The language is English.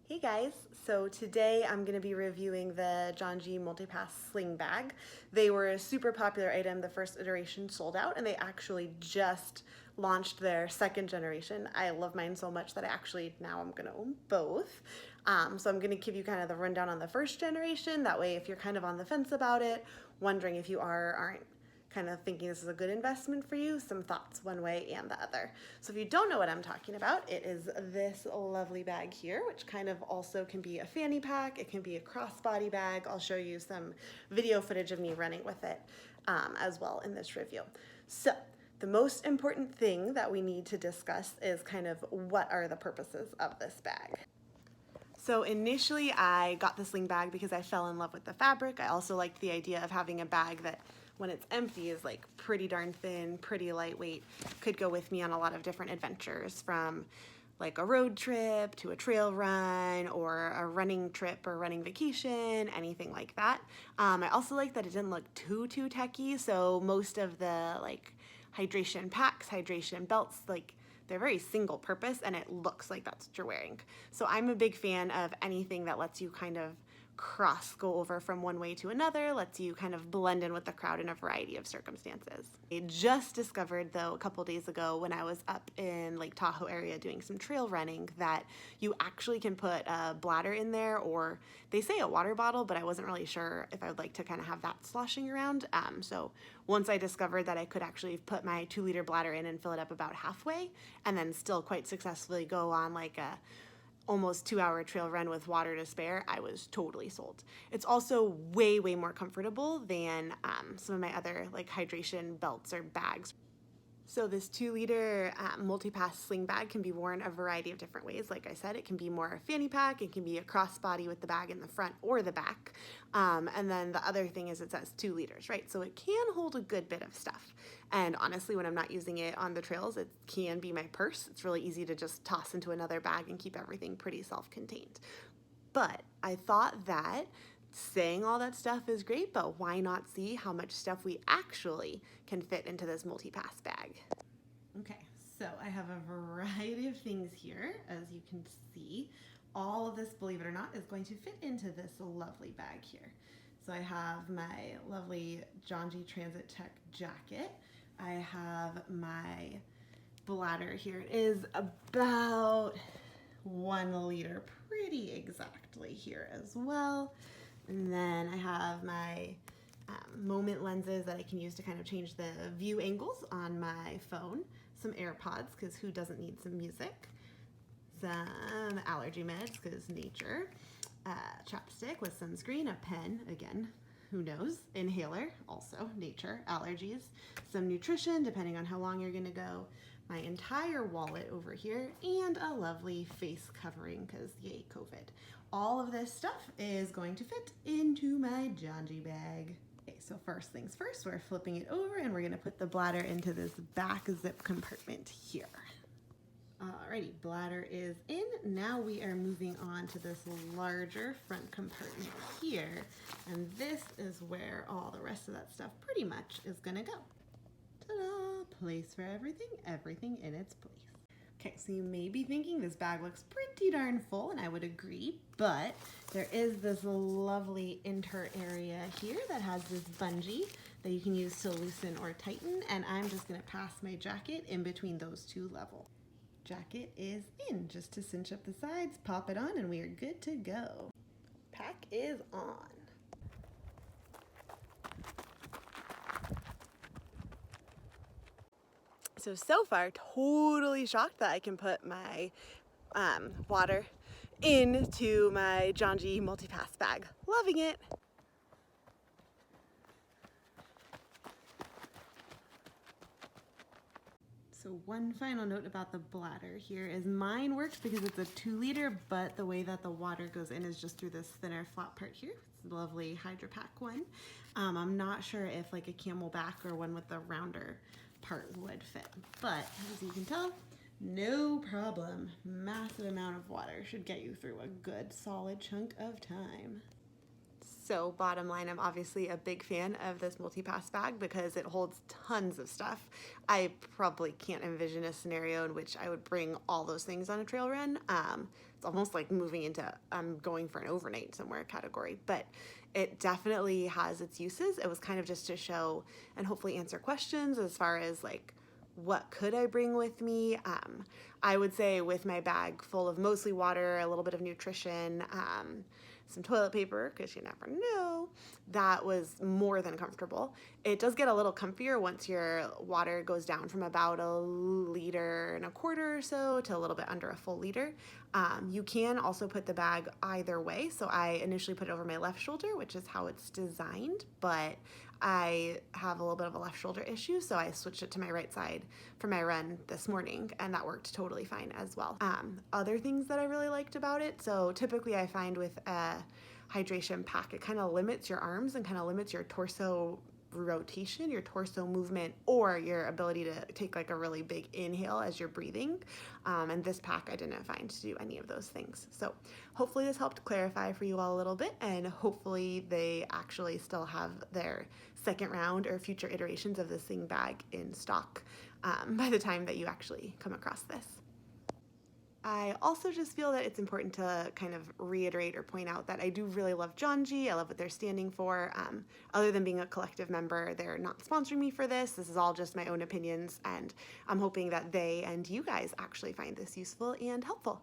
Hey guys, so today I'm going to be reviewing the Janji Multipass Slingbag. They were a super popular item. The first iteration sold out and they actually just launched their second generation. I love mine so much that now I'm going to own both. So I'm going to give you kind of the rundown on the first generation. That way if you're kind of on the fence about it, wondering if you are or aren't kind of thinking this is a good investment for you, some thoughts one way and the other. So if you don't know what I'm talking about, it is this lovely bag here, which kind of also can be a fanny pack, it can be a crossbody bag. I'll show you some video footage of me running with it as well in this review. So the most important thing that we need to discuss is kind of what are the purposes of this bag. So initially I got the sling bag because I fell in love with the fabric. I also liked the idea of having a bag that when it's empty is like pretty darn thin, pretty lightweight, could go with me on a lot of different adventures, from like a road trip to a trail run or a running trip or running vacation, anything like that. I also like that it didn't look too techy, so most of the like hydration packs, hydration belts, like they're very single purpose and it looks like that's what you're wearing. So I'm a big fan of anything that lets you kind of go over from one way to another, lets you kind of blend in with the crowd in a variety of circumstances. I just discovered though a couple days ago when I was up in Lake Tahoe area doing some trail running that you actually can put a bladder in there, or they say a water bottle, but I wasn't really sure if I would like to kind of have that sloshing around. So once I discovered that I could actually put my 2-liter bladder in and fill it up about halfway and then still quite successfully go on like a almost 2-hour trail run with water to spare, I was totally sold. It's also way more comfortable than some of my other like hydration belts or bags. So this 2-liter multi-pass sling bag can be worn a variety of different ways. Like I said, it can be more a fanny pack, it can be a crossbody with the bag in the front or the back. And then the other thing is it says 2 liters, right? So it can hold a good bit of stuff. And honestly, when I'm not using it on the trails, it can be my purse. It's really easy to just toss into another bag and keep everything pretty self-contained. But I thought that saying all that stuff is great, but why not see how much stuff we actually can fit into this multi-pass bag? Okay, so I have a variety of things here, as you can see. All of this, believe it or not, is going to fit into this lovely bag here. So I have my lovely Janji Transit Tech jacket. I have my bladder here. It is about 1 liter, pretty exactly here as well. And then I have my moment lenses that I can use to kind of change the view angles on my phone. Some AirPods, because who doesn't need some music? Some allergy meds, because nature. Chapstick with sunscreen, a pen, again, who knows? Inhaler, also nature, allergies. Some nutrition, depending on how long you're gonna go. My entire wallet over here, and a lovely face covering, because yay, COVID. All of this stuff is going to fit into my Janji bag. Okay, so first things first, we're flipping it over and we're gonna put the bladder into this back zip compartment here. Alrighty, bladder is in. Now we are moving on to this larger front compartment here. And this is where all the rest of that stuff pretty much is gonna go. Ta-da! Place for everything, everything in its place. Okay, so you may be thinking this bag looks pretty darn full, and I would agree, but there is this lovely inter area here that has this bungee that you can use to loosen or tighten, and I'm just gonna pass my jacket in between those 2 levels. Jacket is in, just to cinch up the sides, pop it on, and we are good to go. Pack is on. So far, totally shocked that I can put my water into my Janji Multipass bag. Loving it. So one final note about the bladder here is mine works because it's a 2-liter, but the way that the water goes in is just through this thinner flat part here. It's a lovely Hydro Pack one. I'm not sure if like a Camelback or one with the rounder part would fit, but as you can tell, no problem. Massive amount of water should get you through a good solid chunk of time. So bottom line, I'm obviously a big fan of this multi-pass bag because it holds tons of stuff. I probably can't envision a scenario in which I would bring all those things on a trail run. It's almost like moving into I'm going for an overnight somewhere category, but it definitely has its uses. It was kind of just to show and hopefully answer questions as far as like, what could I bring with me? I would say with my bag full of mostly water, a little bit of nutrition, some toilet paper, because you never know, that was more than comfortable. It does get a little comfier once your water goes down from about 1.25 liters or so to a little bit under a full liter. You can also put the bag either way. So I initially put it over my left shoulder, which is how it's designed, but I have a little bit of a left shoulder issue, so I switched it to my right side for my run this morning, and that worked totally fine as well. Other things that I really liked about it, so typically I find with a hydration pack, it kind of limits your arms and kind of limits your torso rotation, your torso movement, or your ability to take like a really big inhale as you're breathing. And this pack I didn't find to do any of those things. So hopefully this helped clarify for you all a little bit, and hopefully they actually still have their second round or future iterations of this Slingbag in stock by the time that you actually come across this. I also just feel that it's important to kind of reiterate or point out that I do really love Janji. I love what they're standing for. Other than being a collective member, they're not sponsoring me for this. This is all just my own opinions, and I'm hoping that they and you guys actually find this useful and helpful.